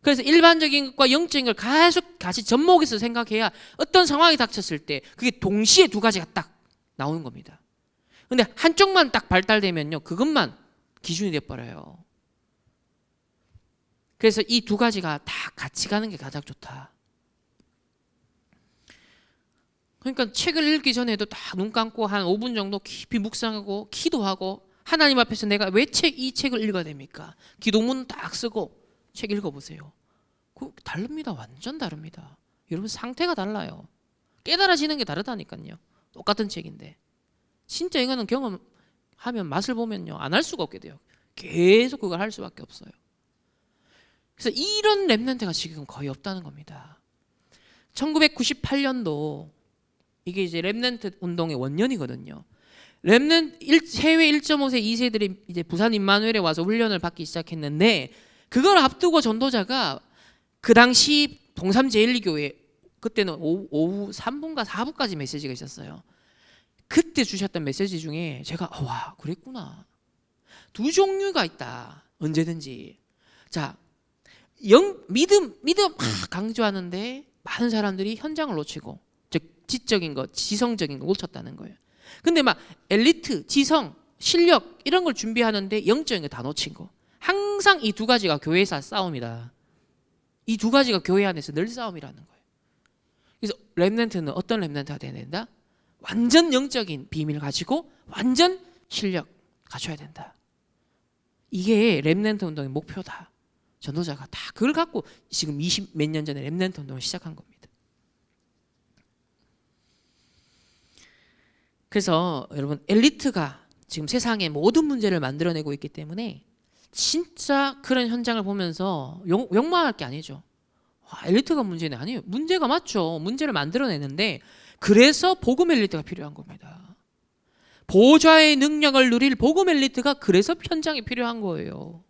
그래서 일반적인 것과 영적인 걸 계속 같이 접목해서 생각해야 어떤 상황이 닥쳤을 때 그게 동시에 두 가지가 딱 나오는 겁니다. 근데 한쪽만 딱 발달되면요, 그것만 기준이 돼버려요. 그래서 이 두 가지가 다 같이 가는 게 가장 좋다. 그러니까 책을 읽기 전에도 다 눈 감고 한 5분 정도 깊이 묵상하고 기도하고, 하나님 앞에서 내가 왜 이 책을 읽어야 됩니까? 기도문 딱 쓰고 책 읽어보세요. 다릅니다. 완전 다릅니다. 여러분 상태가 달라요. 깨달아지는 게 다르다니까요. 똑같은 책인데 진짜 이거는 경험하면 맛을 보면요, 안 할 수가 없게 돼요. 계속 그걸 할 수밖에 없어요. 그래서 이런 렘넌트가 지금 거의 없다는 겁니다. 1998년도 이게 이제 렘넌트 운동의 원년이거든요. 렘넌트 해외 1.5세 2세들이 이제 부산 임마누엘에 와서 훈련을 받기 시작했는데, 그걸 앞두고 전도자가 그 당시 동삼 제1교회, 그때는 오후 3분과 4분까지 메시지가 있었어요. 그때 주셨던 메시지 중에 제가 와, 그랬구나. 두 종류가 있다. 언제든지. 자, 믿음 막 강조하는데 많은 사람들이 현장을 놓치고, 즉 지적인 것, 지성적인 거 놓쳤다는 거예요. 근데 막 엘리트, 지성, 실력 이런 걸 준비하는데 영적인 거 다 놓친 거. 항상 이 두 가지가 교회에서 싸움이다. 이 두 가지가 교회 안에서 늘 싸움이라는 거예요. 그래서 렘넌트는 어떤 렘넌트가 돼야 된다? 완전 영적인 비밀을 가지고 완전 실력 갖춰야 된다. 이게 렘넌트 운동의 목표다. 전도자가 다 그걸 갖고 지금 20 몇 년 전에 렘넌트 운동을 시작한 겁니다. 그래서 여러분, 엘리트가 지금 세상의 모든 문제를 만들어내고 있기 때문에 진짜 그런 현장을 보면서 욕망할 게 아니죠. 엘리트가 문제는 아니에요. 문제가 맞죠. 문제를 만들어내는데, 그래서 복음 엘리트가 필요한 겁니다. 보좌의 능력을 누릴 복음 엘리트가 그래서 현장에 필요한 거예요.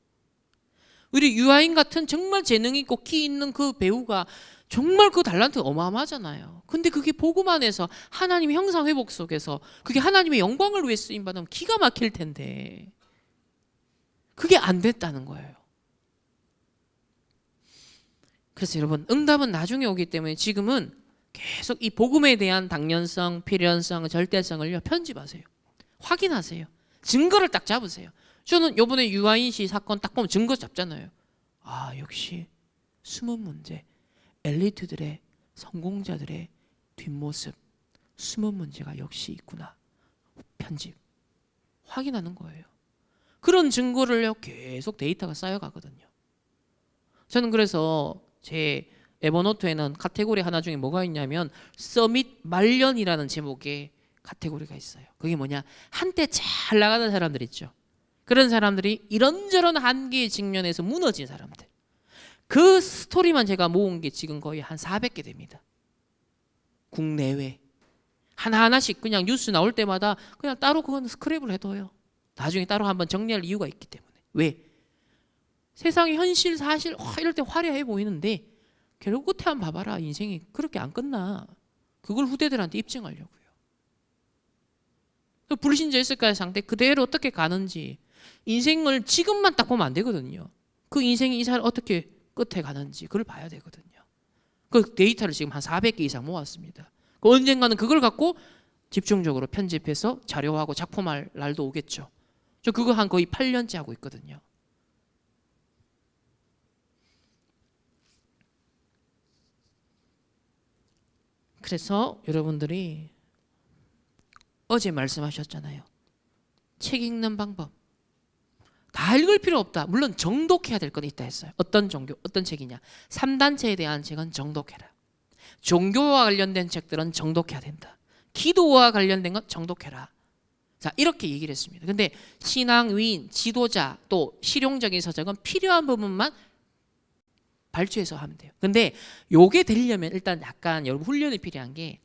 우리 유아인 같은 정말 재능 있고 키 있는 그 배우가 정말 그 달란트 어마어마하잖아요. 근데 그게 복음 안에서 하나님의 형상 회복 속에서 그게 하나님의 영광을 위해 쓰임받으면 기가 막힐 텐데 그게 안 됐다는 거예요. 그래서 여러분, 응답은 나중에 오기 때문에 지금은 계속 이 복음에 대한 당연성, 필연성, 절대성을 편집하세요. 확인하세요. 증거를 딱 잡으세요. 저는 이번에 유아인 씨 사건 딱 보면 증거 잡잖아요. 아, 역시 숨은 문제, 엘리트들의, 성공자들의 뒷모습, 숨은 문제가 역시 있구나. 편집, 확인하는 거예요. 그런 증거를 계속 데이터가 쌓여가거든요. 저는 그래서 제 에버노트에는 카테고리 하나 중에 뭐가 있냐면 서밋 말년이라는 제목의 카테고리가 있어요. 그게 뭐냐, 한때 잘 나가는 사람들 있죠. 그런 사람들이 이런저런 한계에 직면해서 무너진 사람들, 그 스토리만 제가 모은 게 지금 거의 한 400개 됩니다. 국내외 하나하나씩 그냥 뉴스 나올 때마다 그냥 따로 그건 스크랩을 해둬요. 나중에 따로 한번 정리할 이유가 있기 때문에. 왜? 세상의 현실, 사실 이럴 때 화려해 보이는데 결국 끝에 한번 봐봐라, 인생이 그렇게 안 끝나. 그걸 후대들한테 입증하려고요. 불신자였을까의 상태 그대로 어떻게 가는지, 인생을 지금만 딱 보면 안 되거든요. 그 인생이 이 사람 어떻게 끝에 가는지 그걸 봐야 되거든요. 그 데이터를 지금 한 400개 이상 모았습니다. 언젠가는 그걸 갖고 집중적으로 편집해서 자료하고 작품할 날도 오겠죠. 저 그거 한 거의 8년째 하고 있거든요. 그래서 여러분들이 어제 말씀하셨잖아요. 책 읽는 방법 다 읽을 필요 없다. 물론 정독해야 될 건 있다 했어요. 어떤 종교, 어떤 책이냐, 3단체에 대한 책은 정독해라. 종교와 관련된 책들은 정독해야 된다. 기도와 관련된 건 정독해라. 자, 이렇게 얘기를 했습니다. 근데 신앙 위인, 지도자, 또 실용적인 서적은 필요한 부분만 발췌해서 하면 돼요. 근데 요게 되려면 일단 약간 여러분 훈련이 필요한 게,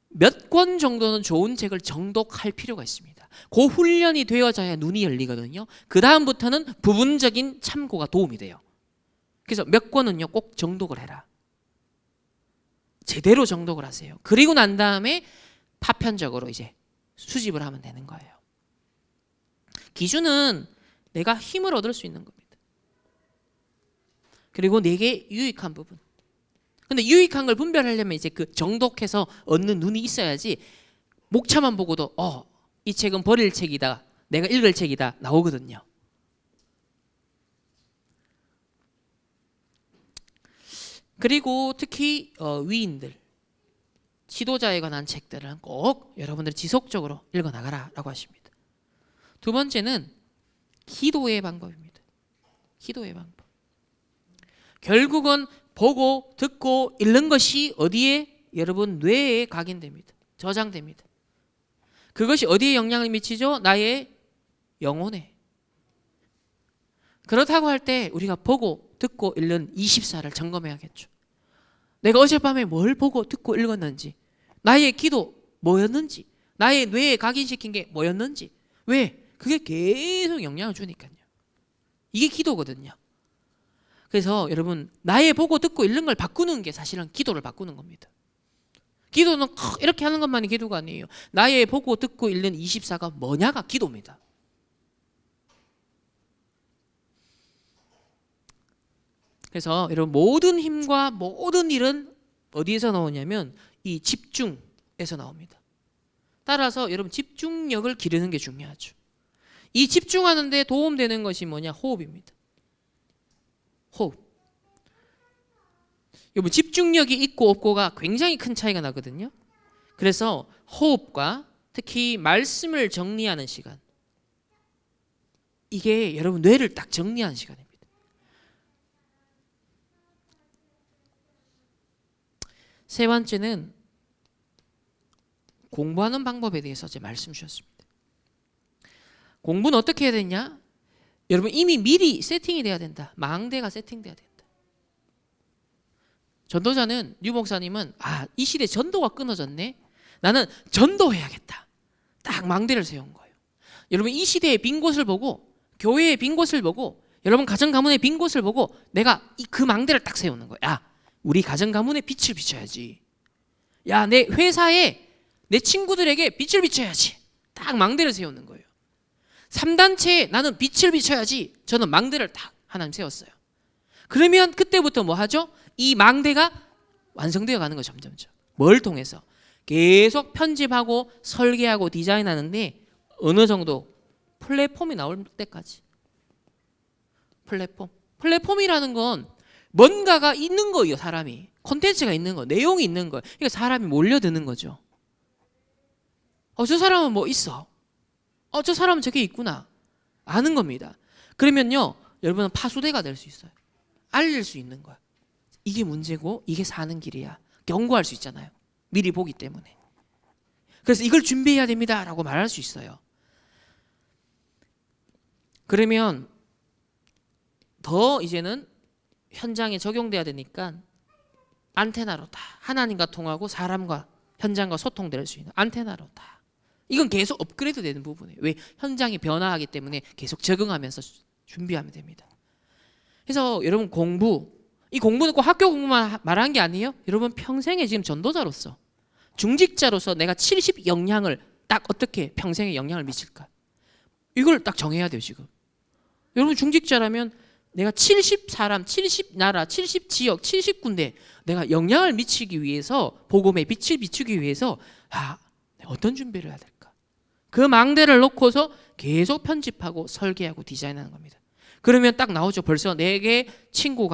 몇 권 정도는 좋은 책을 정독할 필요가 있습니다. 그 훈련이 되어져야 눈이 열리거든요. 그 다음부터는 부분적인 참고가 도움이 돼요. 그래서 몇 권은요 꼭 정독을 해라. 제대로 정독을 하세요. 그리고 난 다음에 파편적으로 이제 수집을 하면 되는 거예요. 기준은 내가 힘을 얻을 수 있는 겁니다. 그리고 내게 유익한 부분. 근데 유익한 걸 분별하려면 이제 그 정독해서 얻는 눈이 있어야지 목차만 보고도 이 책은 버릴 책이다, 내가 읽을 책이다 나오거든요. 그리고 특히 위인들, 지도자에 관한 책들은 꼭 여러분들이 지속적으로 읽어나가라 라고 하십니다. 두 번째는 기도의 방법입니다. 기도의 방법. 결국은 보고 듣고 읽는 것이 어디에? 여러분 뇌에 각인됩니다. 저장됩니다. 그것이 어디에 영향을 미치죠? 나의 영혼에. 그렇다고 할 때 우리가 보고 듣고 읽는 24를 점검해야겠죠. 내가 어젯밤에 뭘 보고 듣고 읽었는지, 나의 기도 뭐였는지, 나의 뇌에 각인시킨 게 뭐였는지. 왜? 그게 계속 영향을 주니까요. 이게 기도거든요. 그래서 여러분 나의 보고 듣고 읽는 걸 바꾸는 게 사실은 기도를 바꾸는 겁니다. 기도는 이렇게 하는 것만이 기도가 아니에요. 나의 보고 듣고 읽는 24가 뭐냐가 기도입니다. 그래서 여러분 모든 힘과 모든 일은 어디에서 나오냐면 이 집중에서 나옵니다. 따라서 여러분 집중력을 기르는 게 중요하죠. 이 집중하는 데 도움되는 것이 뭐냐? 호흡입니다. 호흡. 여러분 집중력이 있고 없고가 굉장히 큰 차이가 나거든요. 그래서 호흡과 특히 말씀을 정리하는 시간, 이게 여러분 뇌를 딱 정리하는 시간입니다. 세 번째는 공부하는 방법에 대해서 제 말씀 주셨습니다. 공부는 어떻게 해야 되냐? 여러분 이미 미리 세팅이 돼야 된다. 망대가 세팅돼야 된다. 전도자는, 류 목사님은 이 시대 전도가 끊어졌네, 나는 전도해야겠다, 딱 망대를 세운 거예요. 여러분 이 시대의 빈 곳을 보고, 교회의 빈 곳을 보고, 여러분 가정 가문의 빈 곳을 보고 내가 그 망대를 딱 세우는 거야. 우리 가정 가문에 빛을 비춰야지. 내 회사에 내 친구들에게 빛을 비춰야지. 딱 망대를 세우는 거예요. 3단체에 나는 빛을 비춰야지. 저는 망대를 딱 하나님 세웠어요. 그러면 그때부터 뭐 하죠? 이 망대가 완성되어 가는 거죠. 점점점. 뭘 통해서? 계속 편집하고 설계하고 디자인하는데 어느 정도? 플랫폼이 나올 때까지. 플랫폼이라는 건 뭔가가 있는 거예요. 사람이. 콘텐츠가 있는 거, 내용이 있는 거. 그러니까 사람이 몰려드는 거죠. 저 사람은 뭐 있어. 저 사람은 저게 있구나. 아는 겁니다. 그러면요, 여러분은 파수대가 될 수 있어요. 알릴 수 있는 거야. 이게 문제고 이게 사는 길이야. 경고할 수 있잖아요. 미리 보기 때문에. 그래서 이걸 준비해야 됩니다 라고 말할 수 있어요. 그러면 더 이제는 현장에 적용돼야 되니까 안테나로 다 하나님과 통하고 사람과 현장과 소통될 수 있는 안테나로 다. 이건 계속 업그레이드 되는 부분이에요. 왜? 현장이 변화하기 때문에 계속 적응하면서 준비하면 됩니다. 그래서 여러분 이 공부는 꼭 학교 공부만 말하는 게 아니에요. 여러분 평생에 지금 전도자로서, 중직자로서 내가 70 영향을 딱 어떻게 평생에 영향을 미칠까? 이걸 딱 정해야 돼요. 지금 여러분 중직자라면 내가 70사람, 70나라, 70지역, 70군데 내가 영향을 미치기 위해서, 복음의 빛을 비추기 위해서 어떤 준비를 해야 될까? 그 망대를 놓고서 계속 편집하고 설계하고 디자인하는 겁니다. 그러면 딱 나오죠. 벌써 내게 친구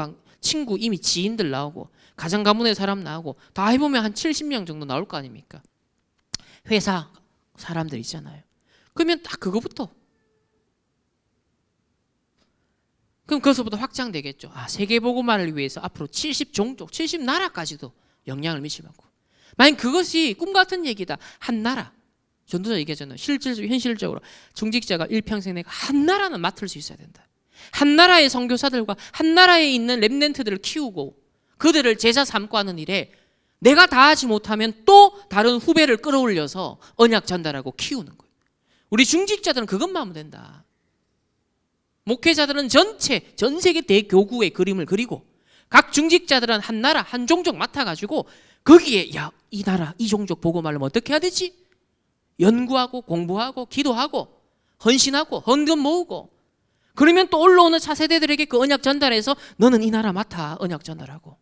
이미 지인들 나오고 가정 가문의 사람 나오고 다 해보면 한 70명 정도 나올 거 아닙니까? 회사 사람들 있잖아요. 그러면 딱 그거부터. 그럼 거기서부터 확장되겠죠. 세계복음화를 위해서 앞으로 70종족, 70나라까지도 영향을 미칠 만큼. 만약 그것이 꿈 같은 얘기다. 한 나라. 전도자 얘기하잖아요. 현실적으로 중직자가 일평생 내가 한 나라는 맡을 수 있어야 된다. 한 나라의 선교사들과 한 나라에 있는 렘넌트들을 키우고 그들을 제자 삼고 하는 일에 내가 다 하지 못하면 또 다른 후배를 끌어올려서 언약 전달하고 키우는 거예요. 우리 중직자들은 그것만 하면 된다. 목회자들은 전 세계 대교구의 그림을 그리고 각 중직자들은 한 나라, 한 종족 맡아가지고 거기에 이 나라, 이 종족 보고 말하면 어떻게 해야 되지? 연구하고 공부하고 기도하고 헌신하고 헌금 모으고, 그러면 또 올라오는 차세대들에게 그 언약 전달해서 너는 이 나라 맡아 언약 전달하고,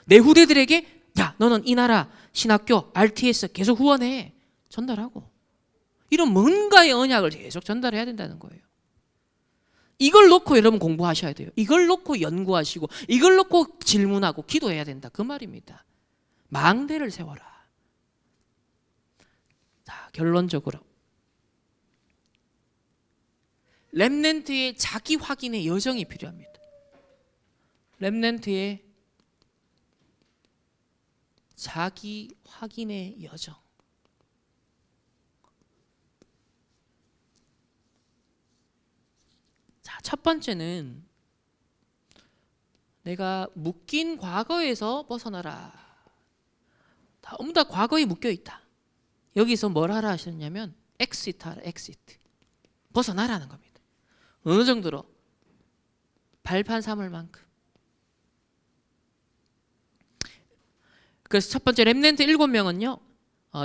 내 후대들에게 야 너는 이 나라 신학교 RTS 계속 후원해 전달하고, 이런 뭔가의 언약을 계속 전달해야 된다는 거예요. 이걸 놓고 여러분 공부하셔야 돼요. 이걸 놓고 연구하시고 이걸 놓고 질문하고 기도해야 된다 그 말입니다. 망대를 세워라. 자, 결론적으로 렘넌트의 자기 확인의 여정이 필요합니다. 렘넌트의 자기 확인의 여정. 자, 첫 번째는 내가 묶인 과거에서 벗어나라. 너무 다 과거에 묶여 있다. 여기서 뭘 하라 하셨냐면 엑시트 하라. 엑시트. 벗어나라는 겁니다. 어느 정도로? 발판 삼을 만큼. 그래서 첫 번째 렘넌트 7명은요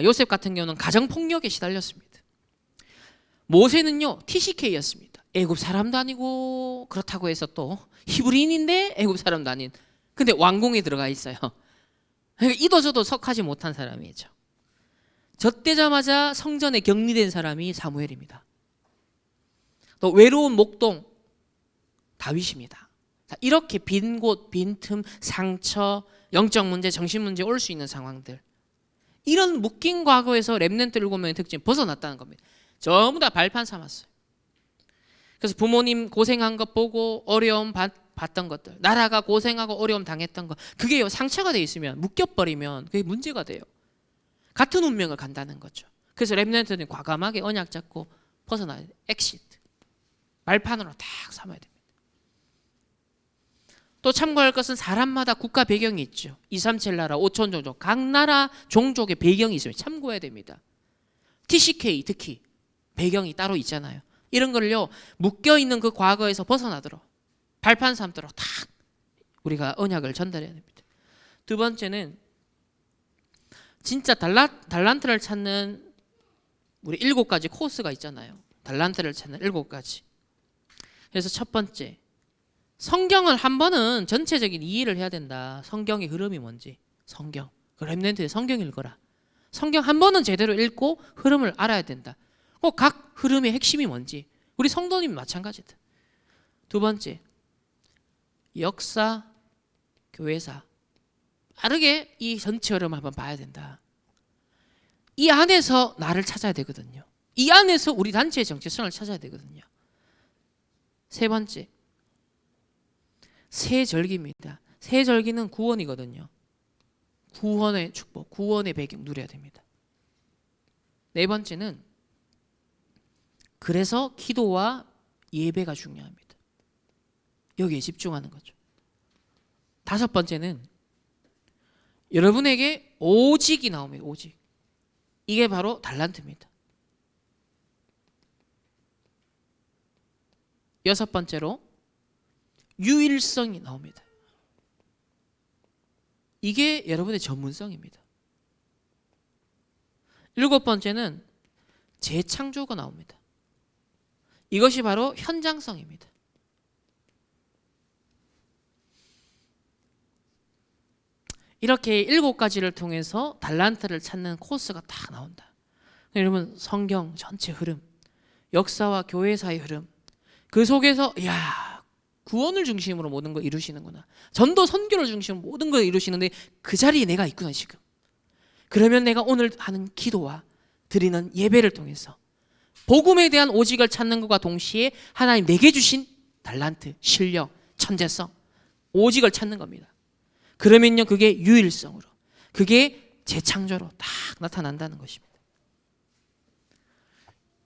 요셉 같은 경우는 가정폭력에 시달렸습니다. 모세는요 TCK였습니다. 애굽 사람도 아니고, 그렇다고 해서 또 히브리인인데 애굽 사람도 아닌, 근데 왕궁에 들어가 있어요. 이도저도 석하지 못한 사람이죠. 젖되자마자 성전에 격리된 사람이 사무엘입니다. 또 외로운 목동 다윗입니다. 자, 이렇게 빈 곳, 빈틈, 상처, 영적 문제, 정신 문제 올 수 있는 상황들, 이런 묶인 과거에서 렘넌트 7명의 특징 벗어났다는 겁니다. 전부 다 발판 삼았어요. 그래서 부모님 고생한 것 보고 어려움 봤던 것들, 나라가 고생하고 어려움 당했던 것, 그게 상처가 돼 있으면, 묶여버리면 그게 문제가 돼요. 같은 운명을 간다는 거죠. 그래서 렘넌트는 과감하게 언약 잡고 벗어나야 돼요. 엑시트. 발판으로 딱 삼아야 됩니다. 또 참고할 것은 사람마다 국가 배경이 있죠. 237 나라, 5천 종족, 각 나라 종족의 배경이 있어요. 참고해야 됩니다. TCK 특히 배경이 따로 있잖아요. 이런 걸요 묶여있는 그 과거에서 벗어나도록 발판 삼도록 딱 우리가 언약을 전달해야 됩니다. 두 번째는 진짜 달란트를 찾는 우리 7가지 코스가 있잖아요. 달란트를 찾는 7가지. 그래서 첫 번째, 성경을 한 번은 전체적인 이해를 해야 된다. 성경의 흐름이 뭔지. 성경. 그 렘넌트의 성경 읽어라. 성경 한 번은 제대로 읽고 흐름을 알아야 된다. 각 흐름의 핵심이 뭔지. 우리 성도님이 마찬가지다. 두 번째, 역사, 교회사. 빠르게 이 전체 흐름을 한번 봐야 된다. 이 안에서 나를 찾아야 되거든요. 이 안에서 우리 단체의 정체성을 찾아야 되거든요. 세 번째, 새 절기입니다. 새 절기는 구원이거든요. 구원의 축복, 구원의 배경 누려야 됩니다. 네 번째는 그래서 기도와 예배가 중요합니다. 여기에 집중하는 거죠. 다섯 번째는 여러분에게 오직이 나옵니다. 오직. 이게 바로 달란트입니다. 여섯 번째로 유일성이 나옵니다. 이게 여러분의 전문성입니다. 일곱 번째는 재창조가 나옵니다. 이것이 바로 현장성입니다. 이렇게 7가지를 통해서 달란트를 찾는 코스가 딱 나온다. 여러분 성경 전체 흐름, 역사와 교회사의 흐름, 그 속에서 구원을 중심으로 모든 걸 이루시는구나. 전도 선교를 중심으로 모든 걸 이루시는데 그 자리에 내가 있구나 지금. 그러면 내가 오늘 하는 기도와 드리는 예배를 통해서 복음에 대한 오직을 찾는 것과 동시에 하나님 내게 주신 달란트, 실력, 천재성, 오직을 찾는 겁니다. 그러면요 그게 유일성으로, 그게 재창조로 딱 나타난다는 것입니다.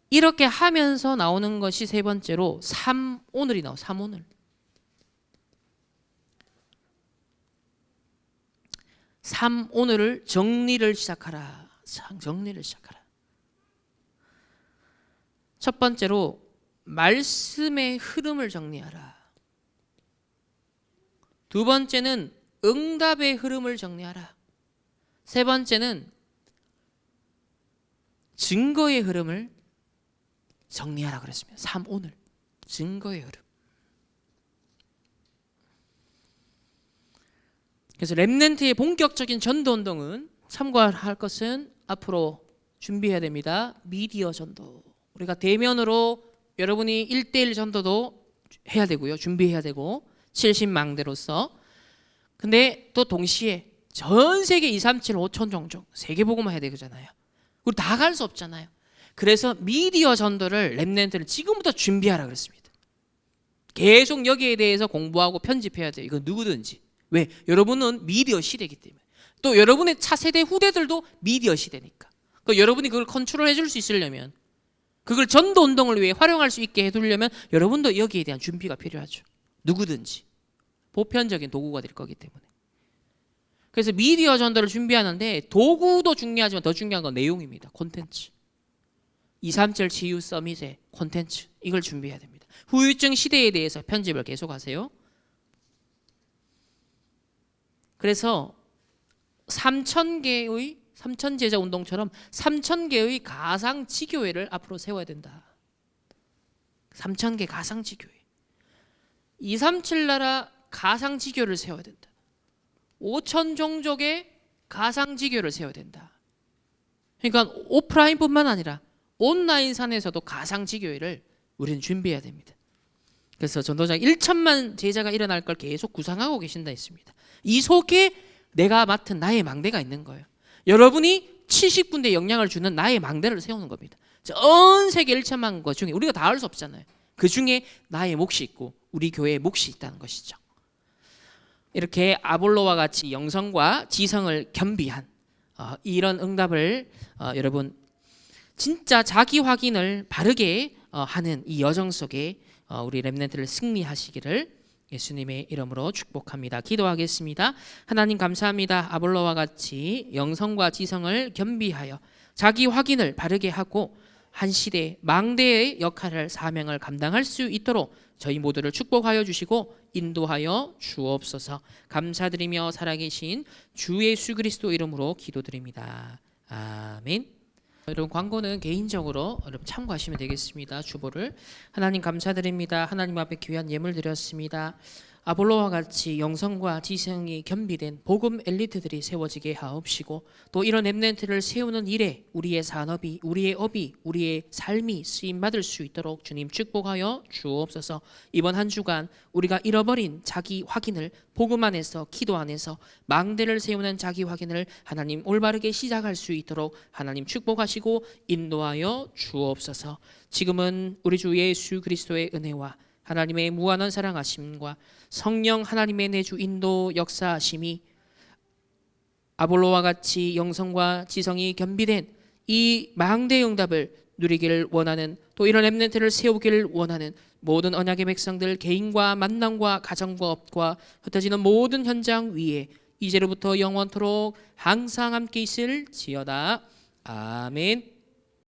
이렇게 하면서 나오는 것이 세 번째로 3오늘이 나와요. 3오늘. 3오늘을 정리를 시작하라. 정리를 시작하라. 첫 번째로 말씀의 흐름을 정리하라. 두 번째는 응답의 흐름을 정리하라. 세 번째는 증거의 흐름을 정리하라 그랬습니다. 3 오늘 증거의 흐름. 그래서 렘넌트의 본격적인 전도 운동은 참고할 것은 앞으로 준비해야 됩니다. 미디어 전도. 우리가 대면으로 여러분이 1대1 전도도 해야 되고요. 준비해야 되고 70망대로서. 근데 또 동시에 전 세계 237 5천 종족 세계 복음화 해야 되잖아요. 우리 다 갈 수 없잖아요. 그래서 미디어 전도를 렘넌트를 지금부터 준비하라 그랬습니다. 계속 여기에 대해서 공부하고 편집해야 돼요. 이건 누구든지. 왜? 여러분은 미디어 시대이기 때문에. 또 여러분의 차세대 후대들도 미디어 시대니까. 그러니까 여러분이 그걸 컨트롤 해줄 수 있으려면, 그걸 전도 운동을 위해 활용할 수 있게 해두려면 여러분도 여기에 대한 준비가 필요하죠. 누구든지. 보편적인 도구가 될 거기 때문에. 그래서 미디어 전도를 준비하는데 도구도 중요하지만 더 중요한 건 내용입니다. 콘텐츠. 237 치유 서밋의 콘텐츠. 이걸 준비해야 됩니다. 후유증 시대에 대해서 편집을 계속하세요. 그래서 3,000개의 3,000제자 운동처럼 3,000개의 가상지교회를 앞으로 세워야 된다. 3,000개 가상지교회. 237 나라 가상지교를 세워야 된다. 5천 종족의 가상지교를 세워야 된다. 그러니까 오프라인뿐만 아니라 온라인산에서도 가상지교회를 우리는 준비해야 됩니다. 그래서 전도자 1천만 제자가 일어날 걸 계속 구상하고 계신다 했습니다. 이 속에 내가 맡은 나의 망대가 있는 거예요. 여러분이 70군데 영향을 주는 나의 망대를 세우는 겁니다. 전 세계 1천만 것 중에 우리가 다 할 수 없잖아요. 그 중에 나의 몫이 있고 우리 교회의 몫이 있다는 것이죠. 이렇게 아볼로와 같이 영성과 지성을 겸비한 이런 응답을 여러분 진짜 자기 확인을 바르게 하는 이 여정 속에 우리 렘넌트를 승리하시기를 예수님의 이름으로 축복합니다. 기도하겠습니다. 하나님 감사합니다. 아볼로와 같이 영성과 지성을 겸비하여 자기 확인을 바르게 하고 한 시대 망대의 역할을 사명을 감당할 수 있도록 저희 모두를 축복하여 주시고 인도하여 주옵소서. 감사드리며 살아계신 주 예수 그리스도 이름으로 기도드립니다. 아멘. 여러분 광고는 개인적으로 여러분 참고하시면 되겠습니다. 주보를. 하나님 감사드립니다. 하나님 앞에 귀한 예물 드렸습니다. 아볼로와 같이 영성과 지성이 겸비된 복음 엘리트들이 세워지게 하옵시고 또 이런 렘넌트를 세우는 일에 우리의 산업이, 우리의 업이, 우리의 삶이 쓰임받을 수 있도록 주님 축복하여 주옵소서. 이번 한 주간 우리가 잃어버린 자기 확인을 복음 안에서, 기도 안에서 망대를 세우는 자기 확인을 하나님 올바르게 시작할 수 있도록 하나님 축복하시고 인도하여 주옵소서. 지금은 우리 주 예수 그리스도의 은혜와 하나님의 무한한 사랑하심과 성령 하나님의 내주 인도 역사하심이 아볼로와 같이 영성과 지성이 겸비된 이 망대의 응답을 누리기를 원하는 또 이런 렘넌트를 세우기를 원하는 모든 언약의 백성들 개인과 만남과 가정과 업과 흩어지는 모든 현장 위에 이제로부터 영원토록 항상 함께 있을지어다. 아멘.